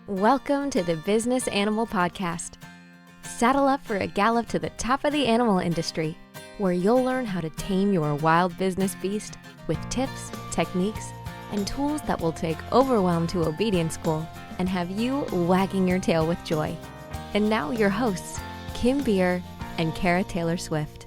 Welcome to the Business Animal Podcast. Saddle up for a gallop to the top of the animal industry, where you'll learn how to tame your wild business beast with tips, techniques, and tools that will take overwhelm to obedience school and have you wagging your tail with joy. And now your hosts, Kim Beer and Kara Taylor Swift.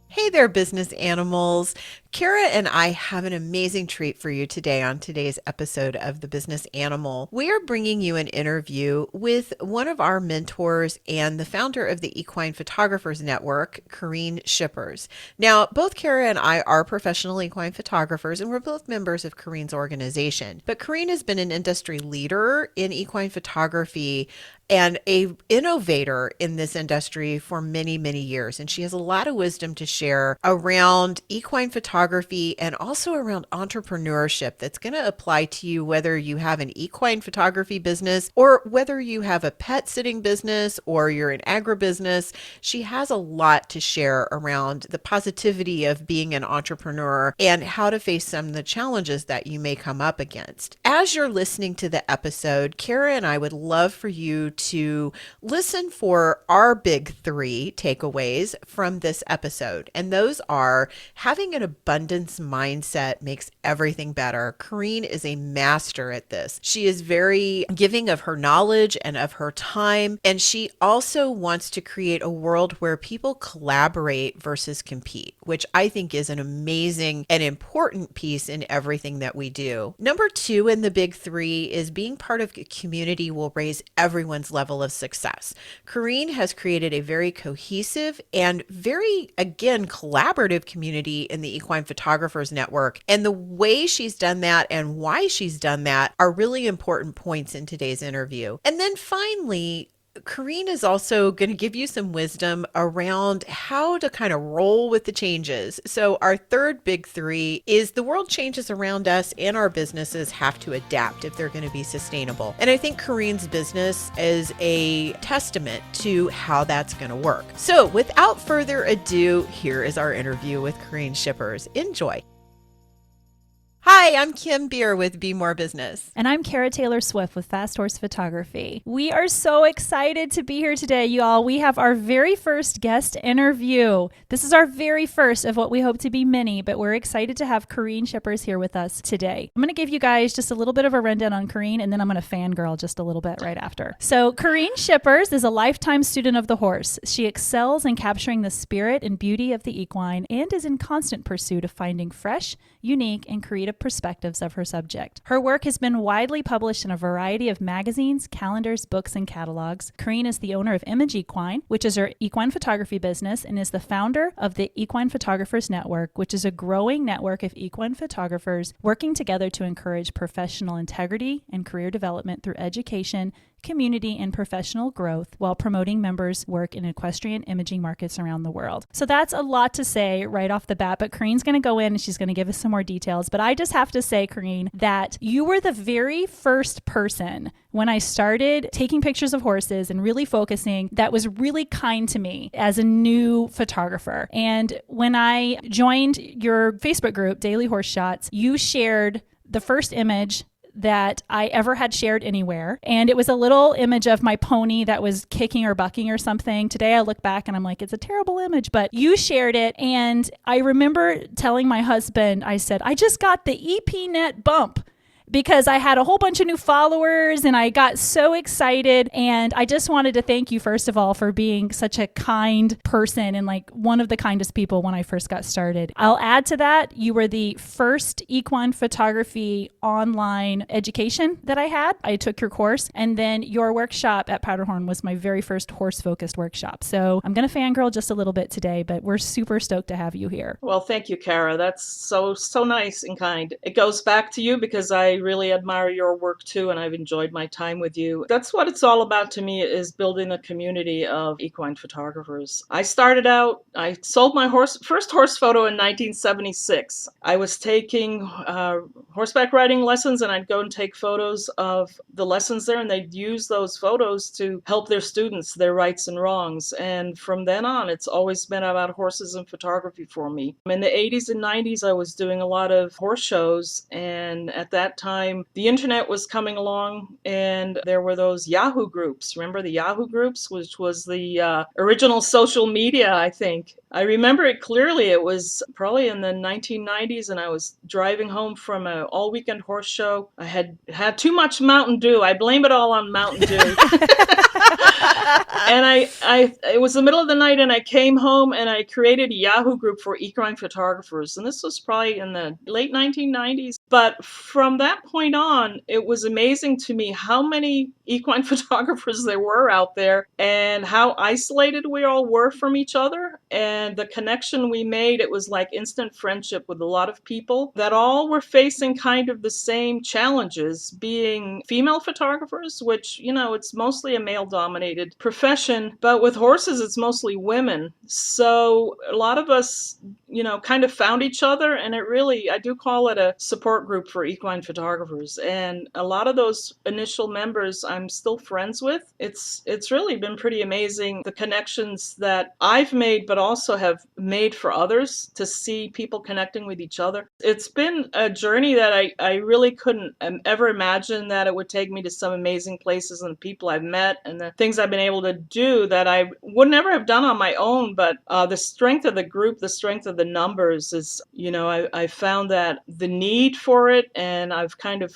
Hey there, business animals. Kara and I have an amazing treat for you today on today's episode of The Business Animal. We are bringing you an interview with one of our mentors and the founder of the Equine Photographers Network, Corrine Shippers. Now, both Kara and I are professional equine photographers, and we're both members of Corrine's organization. But Corrine has been an industry leader in equine photography and an innovator in this industry for many, many years. And she has a lot of wisdom to share around equine photography and also around entrepreneurship that's going to apply to you whether you have an equine photography business or whether you have a pet sitting business or you're an agribusiness. She has a lot to share around the positivity of being an entrepreneur and how to face some of the challenges that you may come up against. As you're listening to the episode, Kara and I would love for you to listen for our big three takeaways from this episode. And those are having an abundance mindset makes everything better. Corrine is a master at this. She is very giving of her knowledge and of her time. And she also wants to create a world where people collaborate versus compete, which I think is an amazing and important piece in everything that we do. Number two in the big three is being part of a community will raise everyone's level of success. Corrine has created a very cohesive and very, again, collaborative community in the Equine Photographers Network. And the way she's done that and why she's done that are really important points in today's interview. And then finally, Corrine is also going to give you some wisdom around how to kind of roll with the changes. So our third big three is the world changes around us and our businesses have to adapt if they're going to be sustainable. And I think Corrine's business is a testament to how that's going to work. So without further ado, here is our interview with Corrine Shippers. Enjoy. Hi, I'm Kim Beer with Be More Business. And I'm Kara Taylor Swift with Fast Horse Photography. We are so excited to be here today, y'all. We have our very first guest interview. This is our very first of what we hope to be many, but we're excited to have Corrine Shippers here with us today. I'm going to give you guys just a little bit of a rundown on Corrine, and then I'm going to fangirl just a little bit right after. So Corrine Shippers is a lifetime student of the horse. She excels in capturing the spirit and beauty of the equine and is in constant pursuit of finding fresh, unique, and creative perspectives of her subject. Her work has been widely published in a variety of magazines, calendars, books, and catalogs. Corrine is the owner of Image Equine, which is her equine photography business, and is the founder of the Equine Photographers Network, which is a growing network of equine photographers working together to encourage professional integrity and career development through education, community, and professional growth while promoting members' work in equestrian imaging markets around the world. So that's a lot to say right off the bat, but Corrine's going to go in and she's going to give us some more details. But I just have to say, Corrine, that you were the very first person when I started taking pictures of horses and really focusing that was really kind to me as a new photographer. And when I joined your Facebook group, Daily Horse Shots, you shared the first image that I ever had shared anywhere. And it was a little image of my pony that was kicking or bucking or something. Today I look back and I'm like, it's a terrible image, but you shared it. And I remember telling my husband, I said, I just got the EPNet bump, because I had a whole bunch of new followers and I got so excited. And I just wanted to thank you, first of all, for being such a kind person and like one of the kindest people when I first got started. I'll add to that, you were the first equine photography online education that I had. I took your course, and then your workshop at Powderhorn was my very first horse-focused workshop. So I'm going to fangirl just a little bit today, but we're super stoked to have you here. Well, thank you, Kara. That's so nice and kind. It goes back to you because I really admire your work too, and I've enjoyed my time with you. That's what it's all about to me, is building a community of equine photographers. I started out, I sold my first horse photo in 1976. I was taking horseback riding lessons, and I'd go and take photos of the lessons there, and they'd use those photos to help their students, their rights and wrongs. And from then on, it's always been about horses and photography for me. In the 80s and 90s, I was doing a lot of horse shows, and at that time, time the internet was coming along, and there were those Yahoo groups. Remember the Yahoo groups, which was the original social media, I think. I remember it clearly. It was probably in the 1990s, and I was driving home from an all-weekend horse show. I had had too much Mountain Dew. I blame it all on Mountain Dew. And it was the middle of the night, and I came home and I created a Yahoo group for equine photographers. And this was probably in the late 1990s. But from that point on, it was amazing to me how many equine photographers there were out there and how isolated we all were from each other. And the connection we made, it was like instant friendship with a lot of people that all were facing kind of the same challenges, being female photographers, which, it's mostly a male-dominated profession, but with horses, it's mostly women. So a lot of us, kind of found each other, and I do call it a support group for equine photographers. And a lot of those initial members I'm still friends with. It's really been pretty amazing, the connections that I've made, but also have made for others, to see people connecting with each other. It's been a journey that I really couldn't ever imagine that it would take me to some amazing places, and the people I've met and the things I've been able to do that I would never have done on my own. But the strength of the group, the strength of the numbers is, I found that the need for it, and I've kind of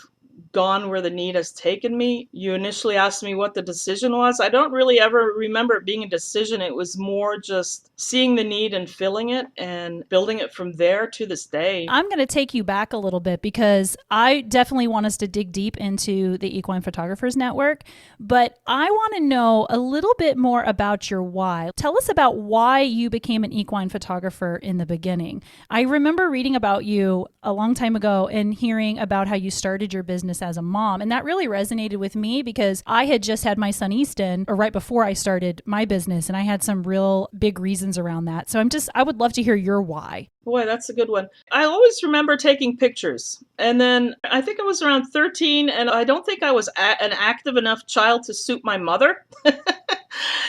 gone where the need has taken me. You initially asked me what the decision was. I don't really ever remember it being a decision. It was more just seeing the need and filling it and building it from there to this day. I'm going to take you back a little bit, because I definitely want us to dig deep into the Equine Photographers Network, but I want to know a little bit more about your why. Tell us about why you became an equine photographer in the beginning. I remember reading about you a long time ago and hearing about how you started your business as a mom. And that really resonated with me, because I had just had my son Easton, or right before I started my business, and I had some real big reasons around that. So I would love to hear your why. Boy, that's a good one. I always remember taking pictures. And then I think I was around 13, and I don't think I was an active enough child to suit my mother.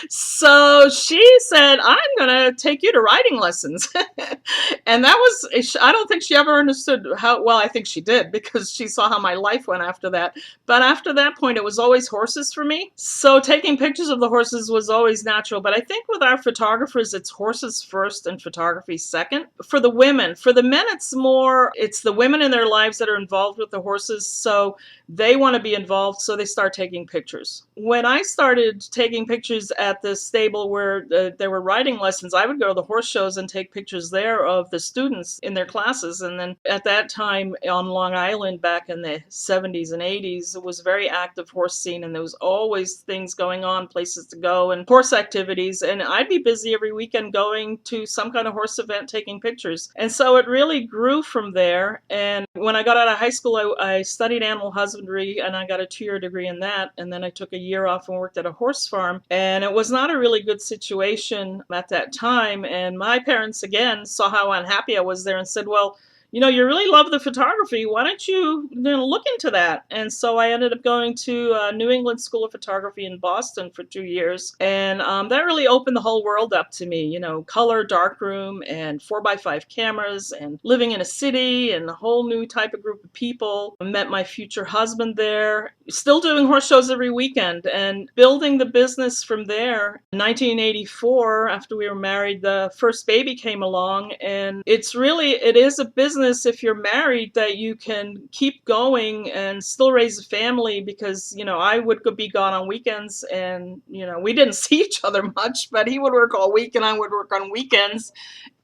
So she said, I'm going to take you to riding lessons. And that was, I don't think she ever understood how, well, I think she did, because she saw how my life went after that. But after that point, it was always horses for me. So taking pictures of the horses was always natural. But I think with our photographers, it's horses first and photography second. For the women, for the men, it's the women in their lives that are involved with the horses. So they want to be involved, so they start taking pictures. When I started taking pictures at the stable where there were riding lessons, I would go to the horse shows and take pictures there of the students in their classes. And then at that time on Long Island, back in the 70s and 80s, it was a very active horse scene, and there was always things going on, places to go and horse activities. And I'd be busy every weekend going to some kind of horse event, taking pictures. And so it really grew from there. And when I got out of high school, I studied animal husbandry, and I got a 2-year degree in that. And then I took a year off and worked at a horse farm. And it was not a really good situation at that time. And my parents, again, saw how unhappy I was there and said, well, you really love the photography. Why don't you look into that? And so I ended up going to New England School of Photography in Boston for 2 years. And that really opened the whole world up to me, color, darkroom, and 4x5 cameras, and living in a city and a whole new type of group of people. I met my future husband there, still doing horse shows every weekend, and building the business from there. In 1984, after we were married, the first baby came along, and it is a business, if you're married, that you can keep going and still raise a family, because I would be gone on weekends, and we didn't see each other much, but he would work all week and I would work on weekends.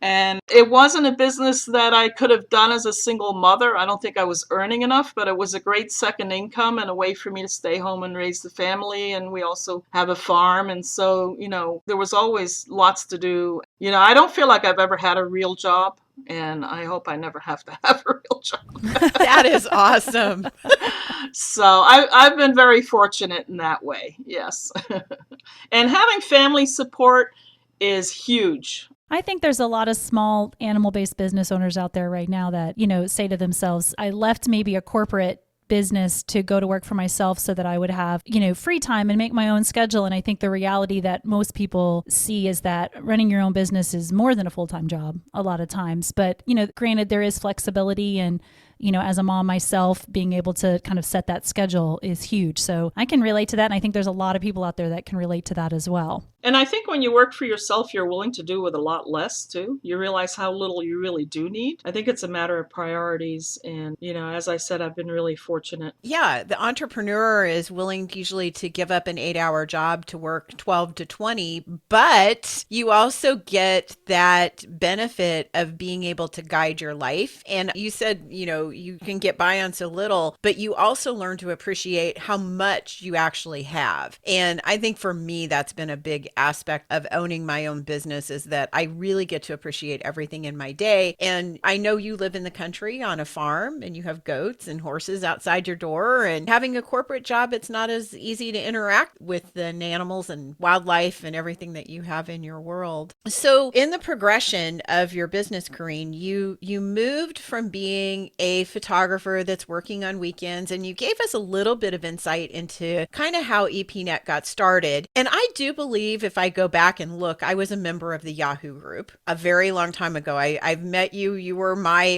And it wasn't a business that I could have done as a single mother. I don't think I was earning enough, but it was a great second income and a way for me to stay home and raise the family. And we also have a farm. And so, there was always lots to do. I don't feel like I've ever had a real job, and I hope I never have to have a real job. That is awesome. So I've been very fortunate in that way. Yes. And having family support is huge. I think there's a lot of small animal-based business owners out there right now that, say to themselves, I left maybe a corporate business to go to work for myself so that I would have, free time and make my own schedule. And I think the reality that most people see is that running your own business is more than a full-time job a lot of times. But, granted, there is flexibility, and as a mom myself, being able to kind of set that schedule is huge. So I can relate to that. And I think there's a lot of people out there that can relate to that as well. And I think when you work for yourself, you're willing to do with a lot less too. You realize how little you really do need. I think it's a matter of priorities. And, as I said, I've been really fortunate. Yeah, the entrepreneur is willing usually to give up an 8-hour job to work 12 to 20, but you also get that benefit of being able to guide your life. And you said, you can get by on so little, but you also learn to appreciate how much you actually have. And I think for me, that's been a big aspect of owning my own business, is that I really get to appreciate everything in my day. And I know you live in the country on a farm and you have goats and horses outside your door, and having a corporate job, it's not as easy to interact with the animals and wildlife and everything that you have in your world. So in the progression of your business, Corrine, you moved from being a photographer that's working on weekends, and you gave us a little bit of insight into kind of how EPNet got started. And I do believe, if I go back and look, I was a member of the Yahoo group a very long time ago. I've met you. You were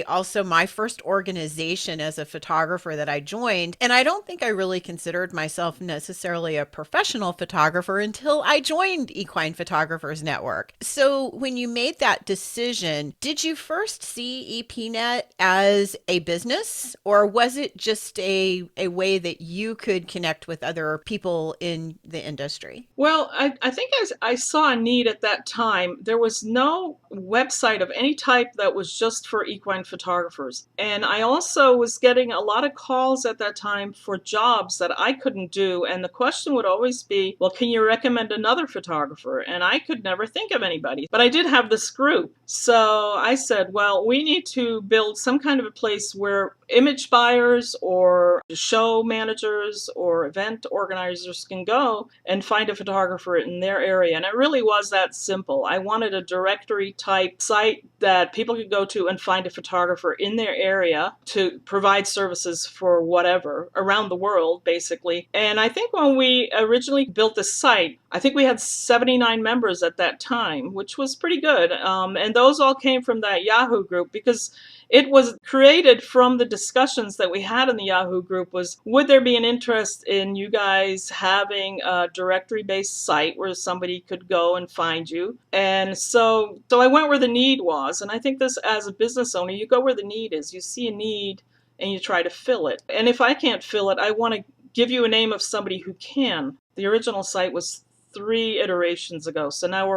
also my first organization as a photographer that I joined. And I don't think I really considered myself necessarily a professional photographer until I joined Equine Photographers Network. So when you made that decision, did you first see EPNet as a business, or was it just a way that you could connect with other people in the industry? Well, I think I saw a need at that time. There was no website of any type that was just for equine photographers. And I also was getting a lot of calls at that time for jobs that I couldn't do. And the question would always be, well, can you recommend another photographer? And I could never think of anybody. But I did have this group. So I said, well, we need to build some kind of a place where image buyers or show managers or event organizers can go and find a photographer in their area. And it really was that simple. I wanted a directory type site that people could go to and find a photographer in their area to provide services for whatever around the world, basically. And I think when we originally built the site, I think we had 79 members at that time, which was pretty good. And those all came from that Yahoo group, because it was created from the discussions that we had in the Yahoo group. Was, would there be an interest in you guys having a directory-based site where somebody could go and find you? And so I went where the need was. And I think this, as a business owner, you go where the need is. You see a need and you try to fill it. And if I can't fill it, I want to give you a name of somebody who can. The original site was 3 iterations ago. So now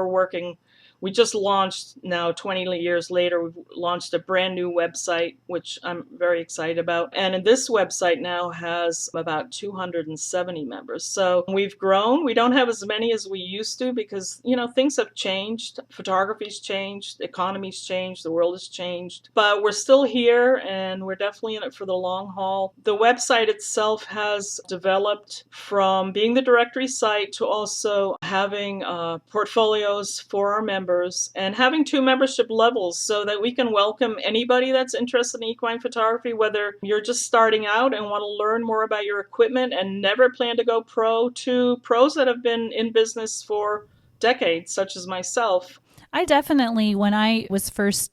we just launched, now 20 years later, we've launched a brand new website, which I'm very excited about. And this website now has about 270 members. So we've grown. We don't have as many as we used to because, things have changed. Photography's changed. The economy's changed. The world has changed. But we're still here, and we're definitely in it for the long haul. The website itself has developed from being the directory site to also having portfolios for our members, and having 2 membership levels so that we can welcome anybody that's interested in equine photography, whether you're just starting out and want to learn more about your equipment and never plan to go pro, to pros that have been in business for decades, such as myself. I definitely, when I was first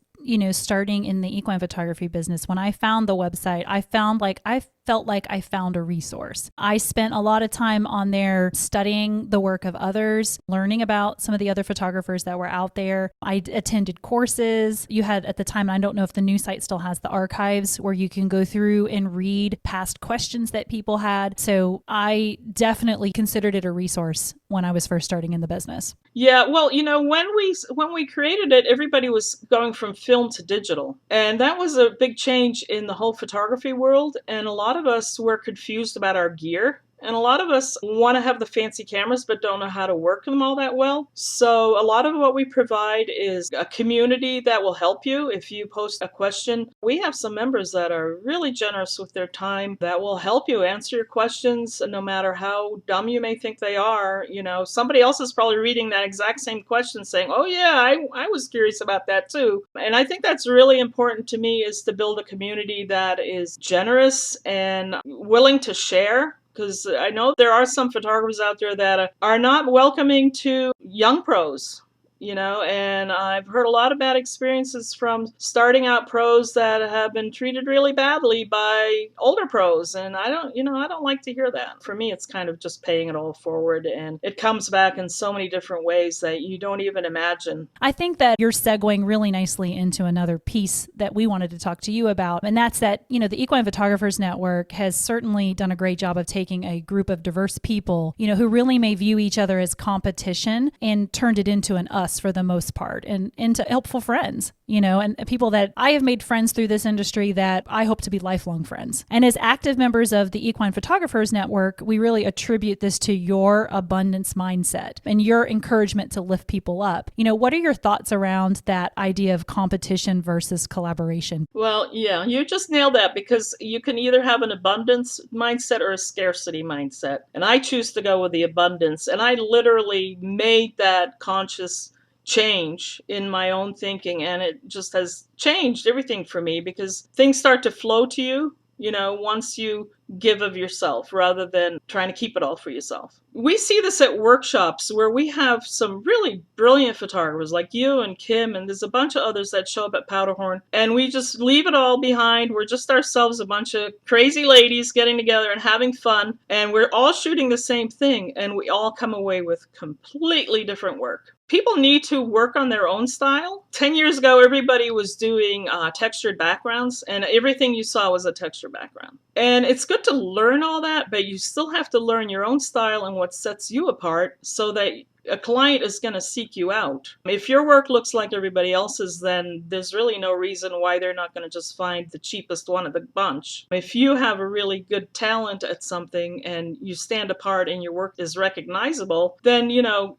starting in the equine photography business, when I found the website, I felt like I found a resource. I spent a lot of time on there studying the work of others, learning about some of the other photographers that were out there. I attended courses. You had, at the time, I don't know if the new site still has, the archives where you can go through and read past questions that people had. So I definitely considered it a resource when I was first starting in the business. Yeah, well, when we created it, everybody was going from film to digital. And that was a big change in the whole photography world. And a lot of us were confused about our gear. And a lot of us want to have the fancy cameras but don't know how to work them all that well. So a lot of what we provide is a community that will help you. If you post a question, we have some members that are really generous with their time that will help you answer your questions, no matter how dumb you may think they are. Somebody else is probably reading that exact same question saying, oh yeah, I was curious about that too. And I think that's really important to me, is to build a community that is generous and willing to share. Because I know there are some photographers out there that are not welcoming to young pros. and I've heard a lot of bad experiences from starting out pros that have been treated really badly by older pros. And I don't like to hear that. For me, it's kind of just paying it all forward, and it comes back in so many different ways that you don't even imagine. I think that you're segueing really nicely into another piece that we wanted to talk to you about. And that's that, the Equine Photographers Network has certainly done a great job of taking a group of diverse people, who really may view each other as competition and turned it into an us for the most part, and into helpful friends, and people that I have made friends through this industry that I hope to be lifelong friends. And as active members of the Equine Photographers Network, we really attribute this to your abundance mindset and your encouragement to lift people up. What are your thoughts around that idea of competition versus collaboration? Well, yeah, you just nailed that, because you can either have an abundance mindset or a scarcity mindset. And I choose to go with the abundance. And I literally made that conscious change in my own thinking, and it just has changed everything for me, because things start to flow to you, once you give of yourself rather than trying to keep it all for yourself. We see this at workshops where we have some really brilliant photographers like you and Kim, and there's a bunch of others that show up at Powderhorn, and we just leave it all behind. We're just ourselves, a bunch of crazy ladies getting together and having fun, and we're all shooting the same thing, and we all come away with completely different work. People need to work on their own style. 10 years ago, everybody was doing textured backgrounds, and everything you saw was a textured background. And it's good to learn all that, but you still have to learn your own style and what sets you apart, so that a client is going to seek you out. If your work looks like everybody else's, then there's really no reason why they're not going to just find the cheapest one of the bunch. If you have a really good talent at something and you stand apart and your work is recognizable, then,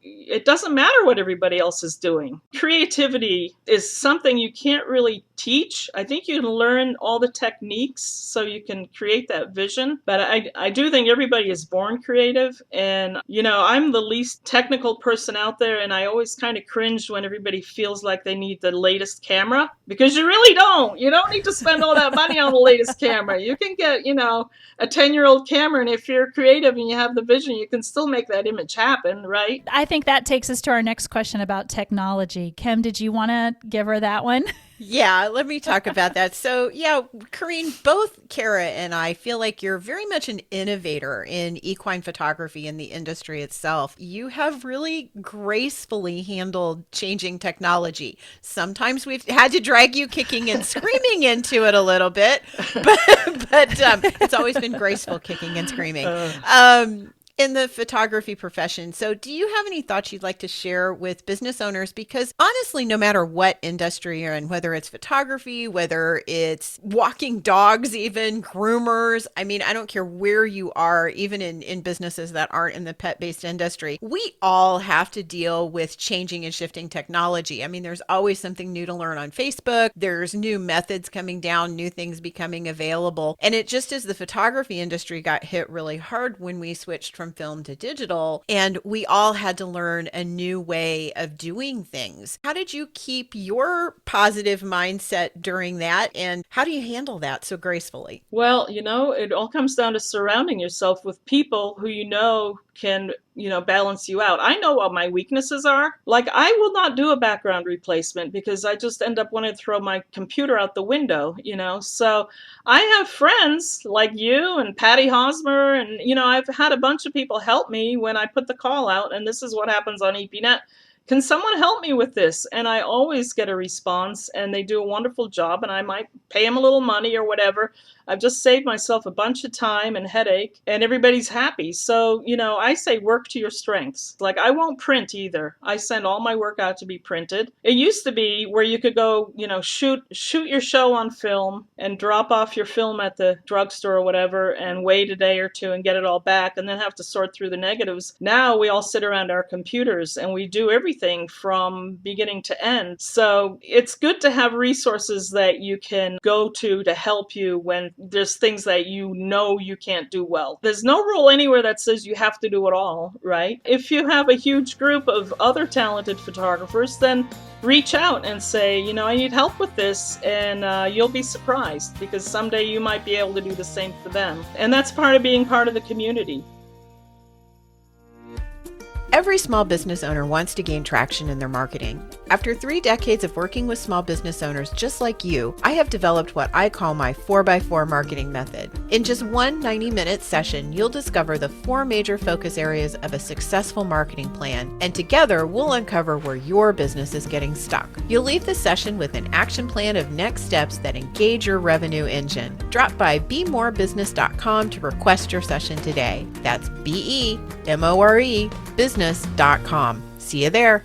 it doesn't matter what everybody else is doing. Creativity is something you can't really teach. I think you can learn all the techniques so you can create that vision. But I do think everybody is born creative. And, I'm the least technical person out there, and I always kind of cringe when everybody feels like they need the latest camera, because you really don't. You don't need to spend all that money on the latest camera. You can get, a 10-year-old camera, and if you're creative and you have the vision, you can still make that image happen, right? I think that takes us to our next question about technology. Kim, did you want to give her that one? Yeah, let me talk about that. So, yeah, Corrine, both Kara and I feel like you're very much an innovator in equine photography and the industry itself. You have really gracefully handled changing technology. Sometimes we've had to drag you kicking and screaming into it a little bit, but it's always been graceful kicking and screaming. In the photography profession. So do you have any thoughts you'd like to share with business owners? Because honestly, no matter what industry you're in, whether it's photography, whether it's walking dogs, even groomers, I don't care where you are, even in businesses that aren't in the pet-based industry, we all have to deal with changing and shifting technology. There's always something new to learn on Facebook. There's new methods coming down, new things becoming available. And it just as the photography industry got hit really hard when we switched from film to digital, and we all had to learn a new way of doing things. How did you keep your positive mindset during that, and how do you handle that so gracefully? Well, it all comes down to surrounding yourself with people who can balance you out. I know what my weaknesses are. Like, I will not do a background replacement because I just end up wanting to throw my computer out the window, So I have friends like you and Patty Hosmer, and, I've had a bunch of people help me when I put the call out, and this is what happens on EPNet. Can someone help me with this? And I always get a response, and they do a wonderful job, and I might pay them a little money or whatever. I've just saved myself a bunch of time and headache, and everybody's happy. So, I say work to your strengths. Like, I won't print either. I send all my work out to be printed. It used to be where you could go, shoot your show on film and drop off your film at the drugstore or whatever and wait a day or two and get it all back and then have to sort through the negatives. Now we all sit around our computers and we do everything from beginning to end. So it's good to have resources that you can go to help you when there's things that you can't do well. There's no rule anywhere that says you have to do it all, right? If you have a huge group of other talented photographers, then reach out and say, I need help with this, and you'll be surprised because someday you might be able to do the same for them. And that's part of being part of the community. Every small business owner wants to gain traction in their marketing. After 3 decades of working with small business owners just like you, I have developed what I call my 4x4 marketing method. In just one 90-minute session, you'll discover the 4 major focus areas of a successful marketing plan, and together we'll uncover where your business is getting stuck. You'll leave the session with an action plan of next steps that engage your revenue engine. Drop by bemorebusiness.com to request your session today. That's BEMORE business.com. See you there.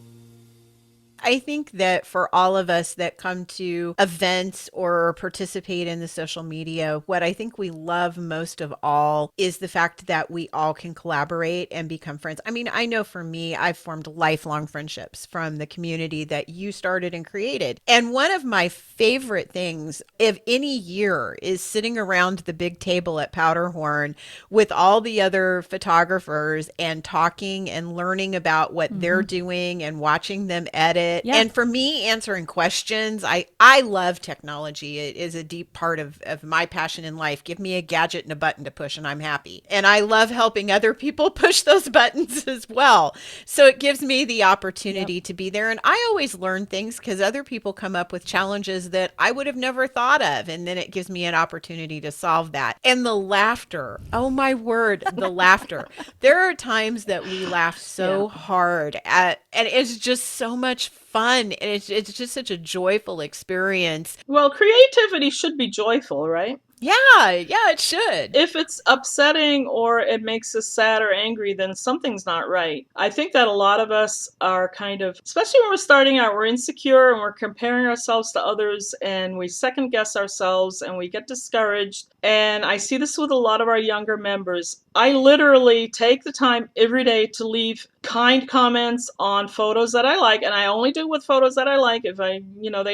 I think that for all of us that come to events or participate in the social media, what I think we love most of all is the fact that we all can collaborate and become friends. I mean, I know for me, I've formed lifelong friendships from the community that you started and created. And one of my favorite things of any year is sitting around the big table at Powderhorn with all the other photographers and talking and learning about what they're doing and watching them edit. Yeah. And for me, answering questions, I love technology. It is a deep part of my passion in life. Give me a gadget and a button to push and I'm happy. And I love helping other people push those buttons as well. So it gives me the opportunity to be there. And I always learn things because other people come up with challenges that I would have never thought of. And then it gives me an opportunity to solve that. And the laughter, oh my word, the laughter. There are times that we laugh so hard and it's just so much fun. And it's just such a joyful experience. Well, creativity should be joyful, right? Yeah, it should. If it's upsetting or it makes us sad or angry, then something's not right. I think that a lot of us are kind of, especially when we're starting out, we're insecure and we're comparing ourselves to others and we second guess ourselves and we get discouraged. And I see this with a lot of our younger members. I literally take the time every day to leave kind comments on photos that I like, and I only do with photos that I like. If they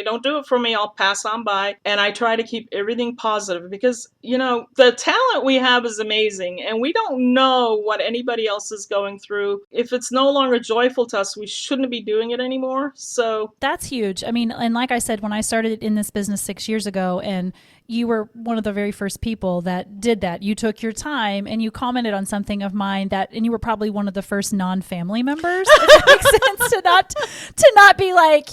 don't do it for me, I'll pass on by, and I try to keep everything positive because, the talent we have is amazing, and we don't know what anybody else is going through. If it's no longer joyful to us, we shouldn't be doing it anymore. So that's huge. I mean, and like I said, when I started in this business 6 years ago, and you were one of the very first people that did that. You took your time and you commented on something of mine and you were probably one of the first non-family members, if that makes sense, to not be like,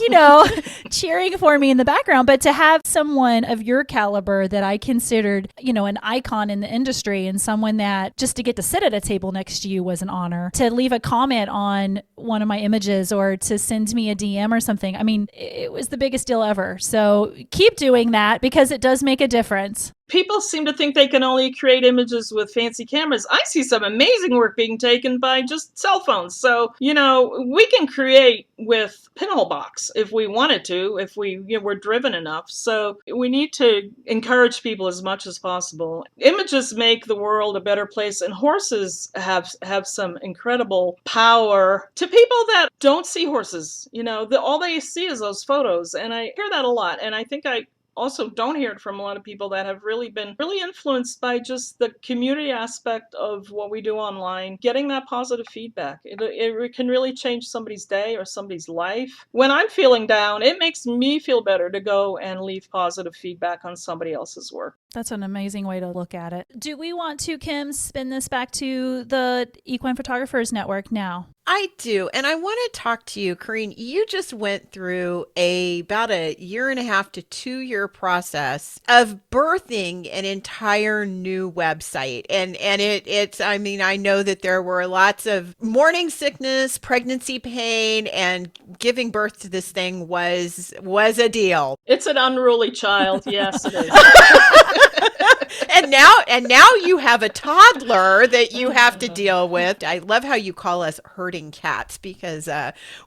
cheering for me in the background, but to have someone of your caliber that I considered, an icon in the industry and someone that just to get to sit at a table next to you was an honor. To leave a comment on one of my images or to send me a DM or something. I mean, it was the biggest deal ever. So keep doing that because it does make a difference. People seem to think they can only create images with fancy cameras. I see some amazing work being taken by just cell phones. So, we can create with Pinhole Box if we wanted to, if we were driven enough. So we need to encourage people as much as possible. Images make the world a better place, and horses have some incredible power to people that don't see horses. All they see is those photos, and I hear that a lot. And I think I also don't hear it from a lot of people that have really been influenced by just the community aspect of what we do online, getting that positive feedback. It can really change somebody's day or somebody's life. When I'm feeling down, it makes me feel better to go and leave positive feedback on somebody else's work. That's an amazing way to look at it. Do we want to, Kim, spin this back to the Equine Photographers Network now? I do. And I want to talk to you, Corrine. You just went through about a 1.5 to 2 year process of birthing an entire new website. And I know that there were lots of morning sickness, pregnancy pain, and giving birth to this thing was a deal. It's an unruly child. Yes, it is. And now you have a toddler that you have to deal with. I love how you call us herding cats because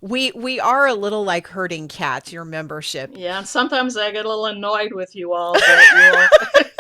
we are a little like herding cats, your membership. Yeah, and sometimes I get a little annoyed with you all. But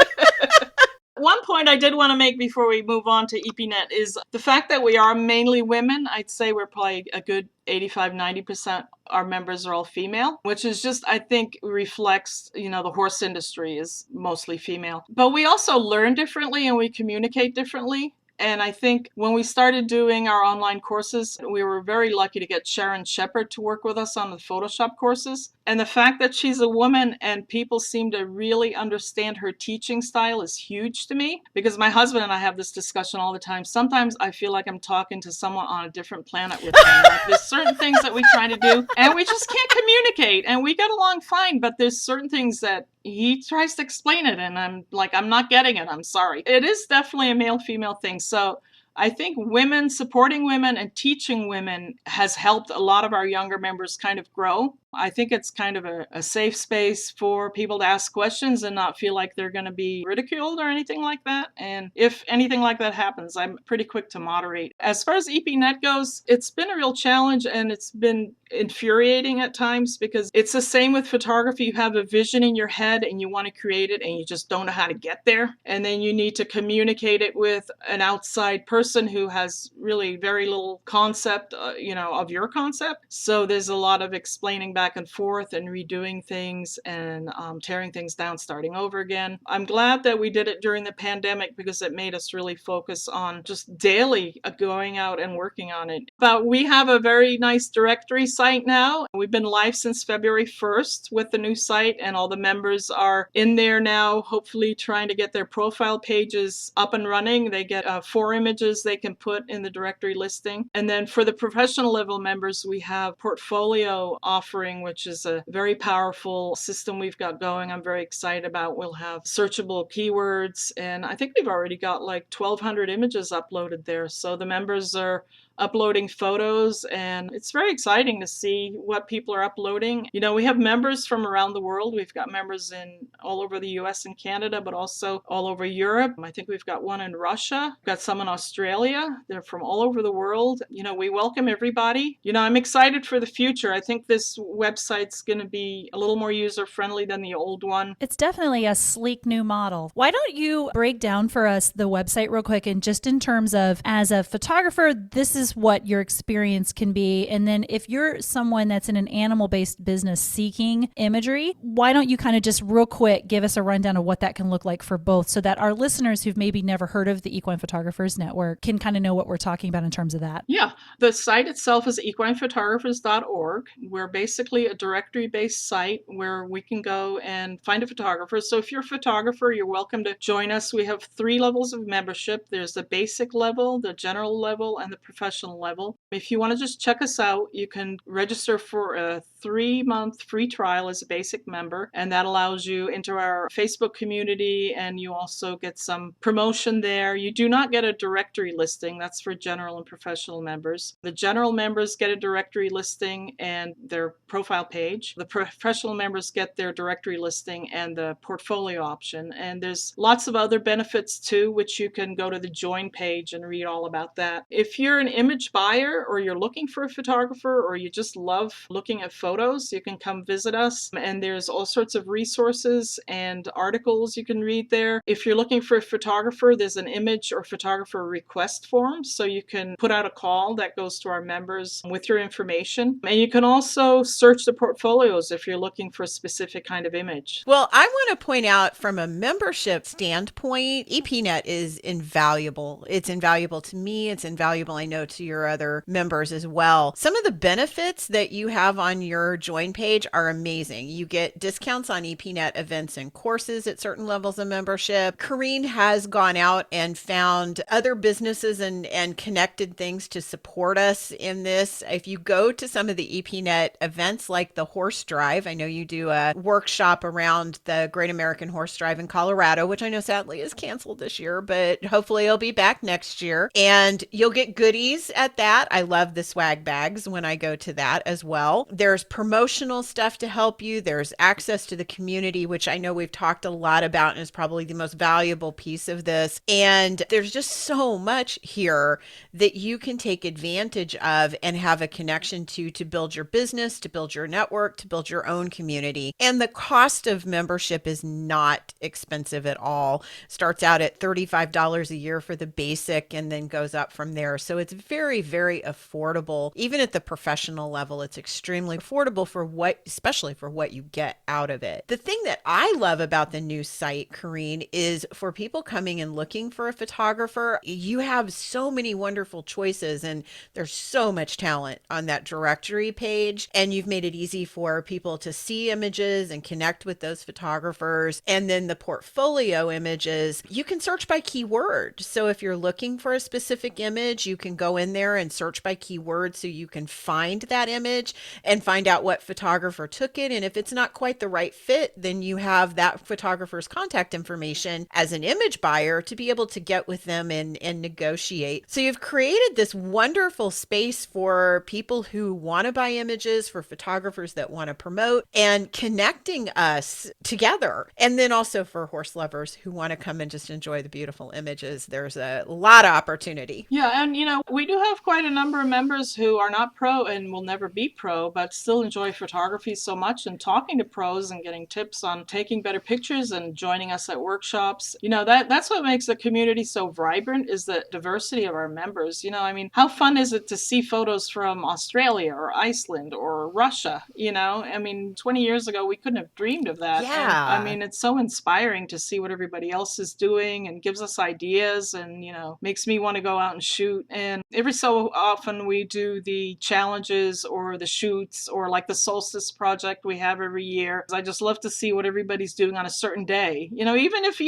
one point I did want to make before we move on to EPNet is the fact that we are mainly women. I'd say we're probably a good 85-90% our members are all female, which is just, I think, reflects, the horse industry is mostly female. But we also learn differently and we communicate differently. And I think when we started doing our online courses, we were very lucky to get Sharon Shepard to work with us on the Photoshop courses. And the fact that she's a woman and people seem to really understand her teaching style is huge to me, because my husband and I have this discussion all the time. Sometimes I feel like I'm talking to someone on a different planet with him. Like, there's certain things that we try to do and we just can't communicate, and we get along fine, but there's certain things that he tries to explain it and I'm like, I'm not getting it. I'm sorry. It is definitely a male-female thing. So I think women, supporting women and teaching women has helped a lot of our younger members kind of grow. I think it's kind of a safe space for people to ask questions and not feel like they're going to be ridiculed or anything like that. And if anything like that happens, I'm pretty quick to moderate. As far as EPNet goes, it's been a real challenge and it's been infuriating at times, because it's the same with photography. You have a vision in your head and you want to create it and you just don't know how to get there. And then you need to communicate it with an outside person who has really very little concept, of your concept. So there's a lot of explaining back and forth and redoing things and tearing things down, starting over again. I'm glad that we did it during the pandemic because it made us really focus on just daily going out and working on it. But we have a very nice directory site now. We've been live since February 1st with the new site, and all the members are in there now, hopefully trying to get their profile pages up and running. They get 4 images they can put in the directory listing. And then for the professional level members, we have Portfolio offering, which is a very powerful system we've got going. I'm very excited about. We'll have searchable keywords, and I think we've already got like 1,200 images uploaded there. So the members are uploading photos, and it's very exciting to see what people are uploading. We have members from around the world. We've got members in all over the US and Canada, but also all over Europe. I think we've got one in Russia. We've got some in Australia. They're from all over the world. We welcome everybody. I'm excited for the future. I think this website's going to be a little more user-friendly than the old one. It's definitely a sleek new model. Why don't you break down for us the website real quick, and just in terms of, as a photographer, this is what your experience can be. And then if you're someone that's in an animal-based business seeking imagery, why don't you kind of just real quick give us a rundown of what that can look like for both, so that our listeners who've maybe never heard of the Equine Photographers Network can kind of know what we're talking about in terms of that. Yeah, the site itself is equinephotographers.org. We're basically a directory-based site where we can go and find a photographer. So if you're a photographer, you're welcome to join us. We have 3 levels of membership. There's the basic level, the general level, and the professional level. If you want to just check us out, you can register for a 3-month free trial as a basic member, and that allows you into our Facebook community, and you also get some promotion there. You do not get a directory listing. That's for general and professional members. The general members get a directory listing and their profile page. The professional members get their directory listing and the portfolio option. And there's lots of other benefits too, which you can go to the join page and read all about that. If you're an image buyer, or you're looking for a photographer, or you just love looking at photos, you can come visit us. And there's all sorts of resources and articles you can read there. If you're looking for a photographer, there's an image or photographer request form. So you can put out a call that goes to our members with your information. And you can also search the portfolios if you're looking for a specific kind of image. Well, I want to point out, from a membership standpoint, EPNet is invaluable. It's invaluable to me. It's invaluable, I know, to your other members as well. Some of the benefits that you have on your join page are amazing. You get discounts on EPNet events and courses at certain levels of membership. Corrine has gone out and found other businesses and connected things to support us in this. If you go to some of the EPNet events like the Horse Drive, I know you do a workshop around the Great American Horse Drive in Colorado, which I know sadly is canceled this year, but hopefully it'll be back next year. And you'll get goodies at that. I love the swag bags when I go to that as well. There's promotional stuff to help you. There's access to the community, which I know we've talked a lot about and is probably the most valuable piece of this. And there's just so much here that you can take advantage of and have a connection to build your business, to build build your network, to build your own community. And the cost of membership is not expensive at all. Starts out at $35 a year for the basic and then goes up from there. So it's very, very affordable. Even at the professional level, it's extremely affordable for especially for what you get out of it. The thing that I love about the new site, Corrine, is for people coming and looking for a photographer, you have so many wonderful choices and there's so much talent on that directory page. And you've made it easy for people to see images and connect with those photographers. And then the portfolio images, you can search by keyword. So if you're looking for a specific image, you can go in there and search by keyword so you can find that image and find out what photographer took it. And if it's not quite the right fit, then you have that photographer's contact information as an image buyer to be able to get with them and negotiate. So you've created this wonderful space for people who want to buy images, for photographers that want to promote, and connecting us together. And then also for horse lovers who want to come and just enjoy the beautiful images. There's a lot of opportunity. Yeah, and we do have quite a number of members who are not pro and will never be pro, but still enjoy photography so much, and talking to pros and getting tips on taking better pictures and joining us at workshops. That's what makes the community so vibrant, is the diversity of our members. How fun is it to see photos from Australia or Iceland or Russia? 20 years ago, we couldn't have dreamed of that. Yeah. And, it's so inspiring to see what everybody else is doing and gives us ideas and, makes me want to go out and shoot. And every so often we do the challenges or the shoots, or like the solstice project we have every year. I just love to see what everybody's doing on a certain day. Even if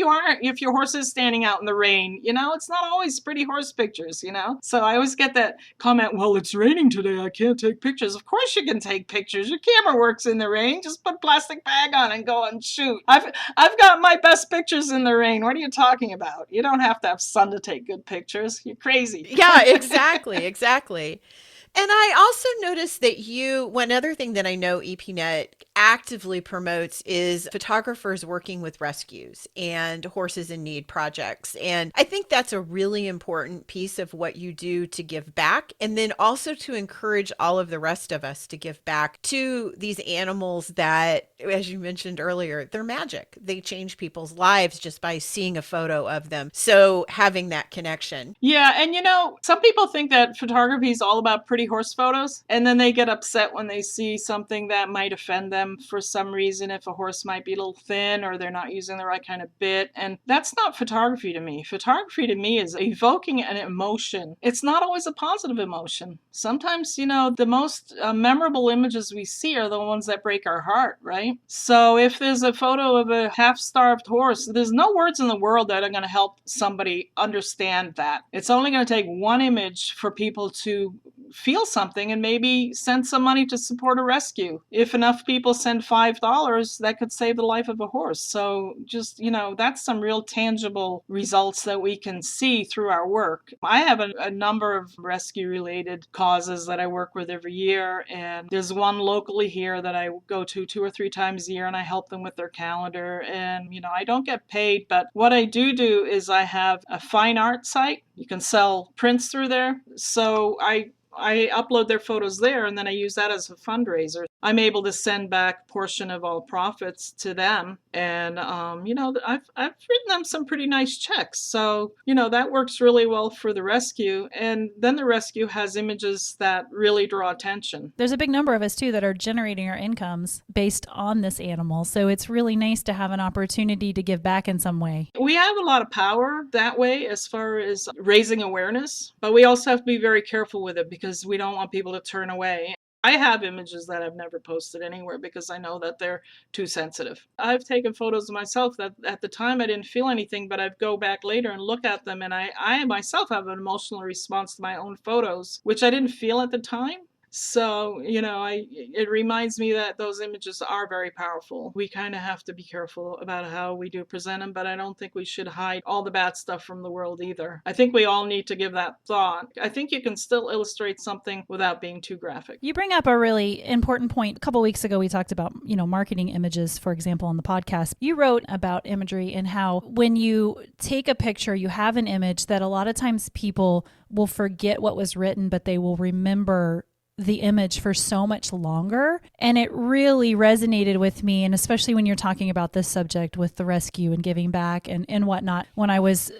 your horse is standing out in the rain, it's not always pretty horse pictures, So I always get that comment, well, it's raining today, I can't take pictures. Of course you can take pictures. Your camera works in the rain. Just put a plastic bag on and go and shoot. I've got my best pictures in the rain. What are you talking about? You don't have to have sun to take good pictures. You're crazy. Yeah, exactly. And I also noticed that one other thing that I know EPNet actively promotes is photographers working with rescues and horses in need projects. And I think that's a really important piece of what you do to give back, and then also to encourage all of the rest of us to give back to these animals that, as you mentioned earlier, they're magic. They change people's lives just by seeing a photo of them. So having that connection. Yeah, and some people think that photography is all about pretty horse photos, and then they get upset when they see something that might offend them for some reason, if a horse might be a little thin or they're not using the right kind of bit. And that's not photography to me. Photography to me is evoking an emotion. It's not always a positive emotion. Sometimes, the most memorable images we see are the ones that break our heart, right? So if there's a photo of a half-starved horse, there's no words in the world that are going to help somebody understand that. It's only going to take one image for people to feel something and maybe send some money to support a rescue. If enough people send $5, that could save the life of a horse. So just, that's some real tangible results that we can see through our work. I have a number of rescue-related causes that I work with every year, and there's one locally here that I go to 2 or 3 times a year, and I help them with their calendar. And, I don't get paid, but what I do is I have a fine art site. You can sell prints through there. So I upload their photos there, and then I use that as a fundraiser. I'm able to send back a portion of all profits to them. And, I've written them some pretty nice checks. So, that works really well for the rescue. And then the rescue has images that really draw attention. There's a big number of us, too, that are generating our incomes based on this animal. So it's really nice to have an opportunity to give back in some way. We have a lot of power that way as far as raising awareness, but we also have to be very careful with it because we don't want people to turn away. I have images that I've never posted anywhere because I know that they're too sensitive. I've taken photos of myself that at the time I didn't feel anything, but I go back later and look at them, and I myself have an emotional response to my own photos, which I didn't feel at the time. So, it reminds me that those images are very powerful. We kind of have to be careful about how we do present them, but I don't think we should hide all the bad stuff from the world either. I think we all need to give that thought. I think you can still illustrate something without being too graphic. You bring up a really important point. A couple weeks ago, we talked about, marketing images, for example, on the podcast. You wrote about imagery and how when you take a picture, you have an image that a lot of times people will forget what was written, but they will remember the image for so much longer. And it really resonated with me. And especially when you're talking about this subject with the rescue and giving back and whatnot. When I was,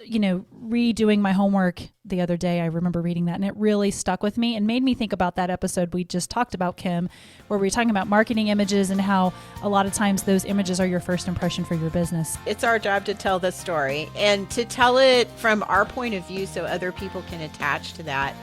redoing my homework the other day, I remember reading that and it really stuck with me and made me think about that episode we just talked about, Kim, where we were talking about marketing images and how a lot of times those images are your first impression for your business. It's our job to tell the story and to tell it from our point of view so other people can attach to that.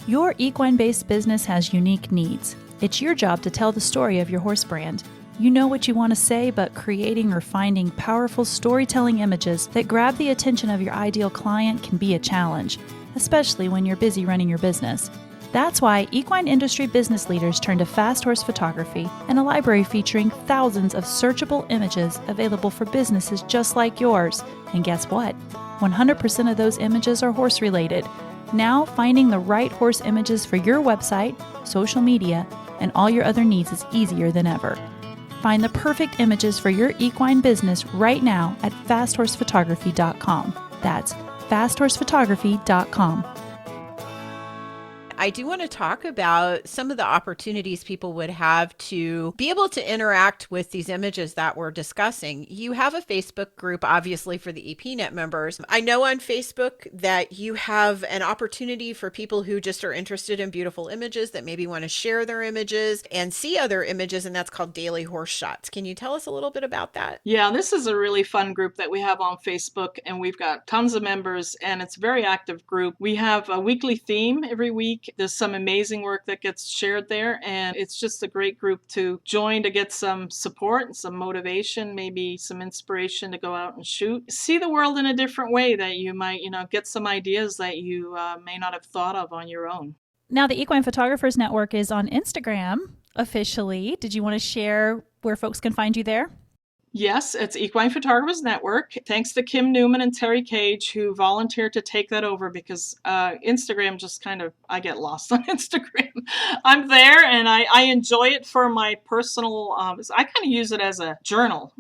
Your equine-based business has unique needs. It's your job to tell the story of your horse brand. You know what you want to say, but creating or finding powerful storytelling images that grab the attention of your ideal client can be a challenge, especially when you're busy running your business. That's why equine industry business leaders turn to Fast Horse Photography and a library featuring thousands of searchable images available for businesses just like yours. And guess what? 100% of those images are horse related. Now, finding the right horse images for your website, social media, and all your other needs is easier than ever. Find the perfect images for your equine business right now at fasthorsephotography.com. That's fasthorsephotography.com. I do want to talk about some of the opportunities people would have to be able to interact with these images that we're discussing. You have a Facebook group, obviously, for the EPNet members. I know on Facebook that you have an opportunity for people who just are interested in beautiful images that maybe want to share their images and see other images, and that's called Daily Horse Shots. Can you tell us a little bit about that? Yeah, this is a really fun group that we have on Facebook, and we've got tons of members, and it's a very active group. We have a weekly theme every week. There's some amazing work that gets shared there, and it's just a great group to join to get some support, some motivation, maybe some inspiration to go out and shoot. See the world in a different way that you might, get some ideas that you may not have thought of on your own. Now, the Equine Photographers Network is on Instagram officially. Did you want to share where folks can find you there? Yes, it's Equine Photographers Network. Thanks to Kim Newman and Terry Cage, who volunteered to take that over because Instagram just I get lost on Instagram. I'm there and I enjoy it for my personal, I kind of use it as a journal,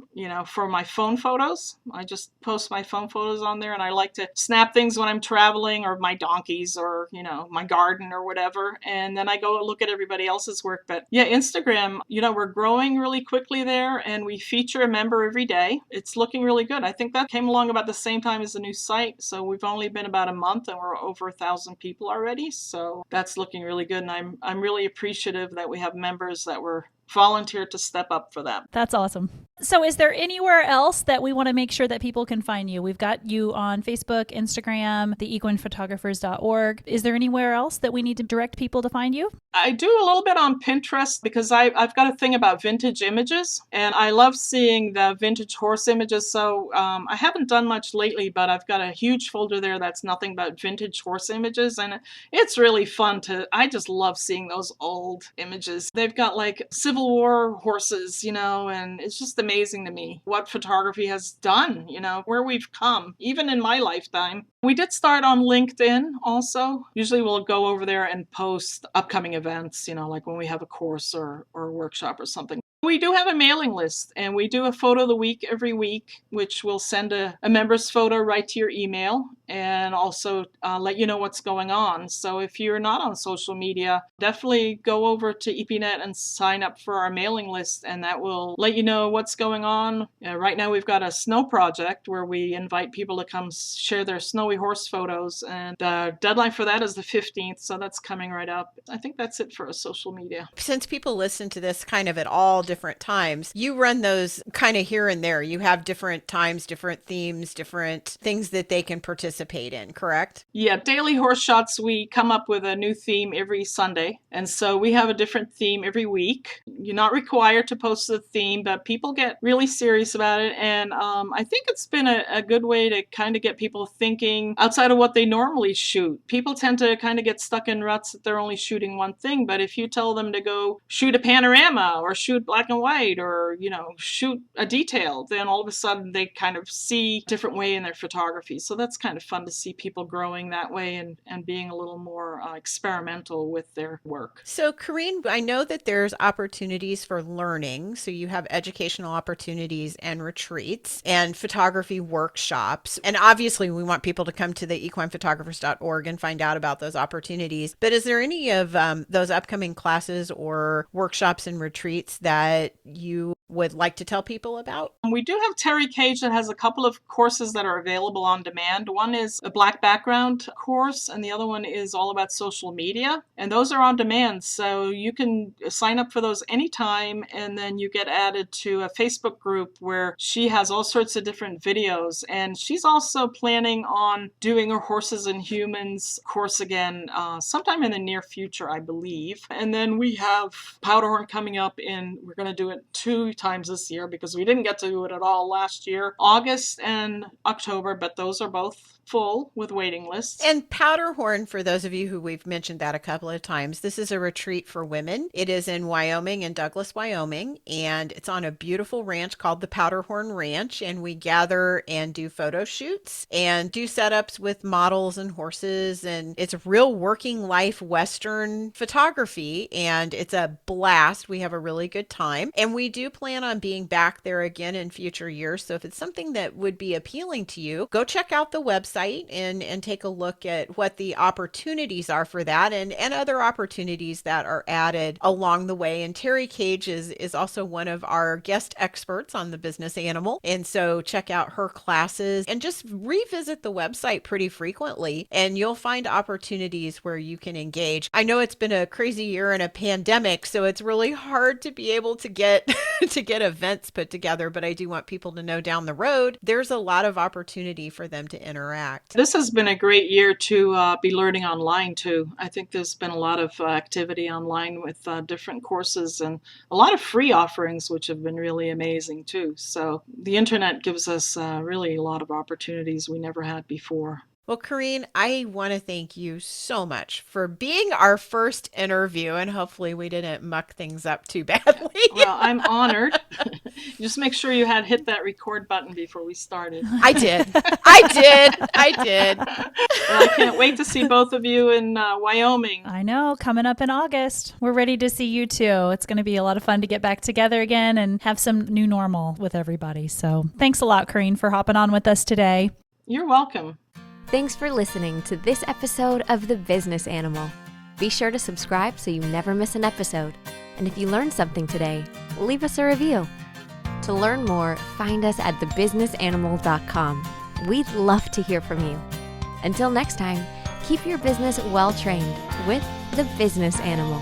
for my phone photos. I just post my phone photos on there and I like to snap things when I'm traveling or my donkeys or, my garden or whatever. And then I go look at everybody else's work. But yeah, Instagram, we're growing really quickly there and we feature a member every day. It's looking really good. I think that came along about the same time as the new site. So we've only been about a month and we're over 1,000 people already. So that's looking really good. And I'm really appreciative that we have members that were volunteered to step up for them. That's awesome. So is there anywhere else that we want to make sure that people can find you? We've got you on Facebook, Instagram, theequinephotographers.org. Is there anywhere else that we need to direct people to find you? I do a little bit on Pinterest because I've got a thing about vintage images and I love seeing the vintage horse images. So I haven't done much lately, but I've got a huge folder there that's nothing but vintage horse images. And it's really fun I just love seeing those old images. They've got like Civil War horses, and it's just amazing to me what photography has done, where we've come, even in my lifetime. We did start on LinkedIn also. Usually we'll go over there and post upcoming events, like when we have a course or a workshop or something. We do have a mailing list and we do a photo of the week every week, which will send a member's photo right to your email and also let you know what's going on. So if you're not on social media, definitely go over to EPNet and sign up for our mailing list and that will let you know what's going on. Right now we've got a snow project where we invite people to come share their snowy horse photos and the deadline for that is the 15th. So that's coming right up. I think that's it for social media. Since people listen to this kind of at all different times, you run those kind of here and there. You have different times, different themes, different things that they can participate in, correct? Yeah, Daily Horse Shots, we come up with a new theme every Sunday. And so we have a different theme every week. You're not required to post the theme, but people get really serious about it. And I think it's been a good way to kind of get people thinking outside of what they normally shoot. People tend to kind of get stuck in ruts that they're only shooting one thing. But if you tell them to go shoot a panorama or shoot black and white or, shoot a detail, then all of a sudden they kind of see a different way in their photography. So that's kind of fun to see people growing that way and being a little more experimental with their work. So, Corrine, I know that there's opportunities for learning. So you have educational opportunities and retreats and photography workshops. And obviously, we want people to come to the equinephotographers.org and find out about those opportunities. But is there any of those upcoming classes or workshops and retreats that you would like to tell people about? We do have Terry Cage that has a couple of courses that are available on demand. One is a Black background course, and the other one is all about social media. And those are on demand, so you can sign up for those anytime, and then you get added to a Facebook group where she has all sorts of different videos. And she's also planning on doing her Horses and Humans course again sometime in the near future, I believe. And then we have Powderhorn coming up we're going to do it 2 times this year because we didn't get to do it at all last year, August and October, but those are both full with waiting lists. And Powderhorn, for those of you who we've mentioned that a couple of times, this is a retreat for women. It is in Wyoming, in Douglas, Wyoming, and it's on a beautiful ranch called the Powderhorn Ranch. And we gather and do photo shoots and do setups with models and horses. And it's real working life Western photography, and it's a blast. We have a really good time, and we do plan on being back there again in future years. So if it's something that would be appealing to you, go check out the website and take a look at what the opportunities are for that and other opportunities that are added along the way. And Terry Cage is also one of our guest experts on the Business Animal. And so check out her classes and just revisit the website pretty frequently, and you'll find opportunities where you can engage. I know it's been a crazy year and a pandemic, so it's really hard to be able to get to get events put together, but I do want people to know down the road there's a lot of opportunity for them to interact. This has been a great year to be learning online too. I think there's been a lot of activity online with different courses and a lot of free offerings, which have been really amazing too. So the internet gives us really a lot of opportunities we never had before. Well, Corrine, I want to thank you so much for being our first interview, and hopefully we didn't muck things up too badly. Well, I'm honored. Just make sure you had hit that record button before we started. I did. Well, I can't wait to see both of you in Wyoming. I know, coming up in August. We're ready to see you too. It's going to be a lot of fun to get back together again and have some new normal with everybody. So thanks a lot, Corrine, for hopping on with us today. You're welcome. Thanks for listening to this episode of The Business Animal. Be sure to subscribe so you never miss an episode. And if you learned something today, leave us a review. To learn more, find us at thebusinessanimal.com. We'd love to hear from you. Until next time, keep your business well trained with The Business Animal.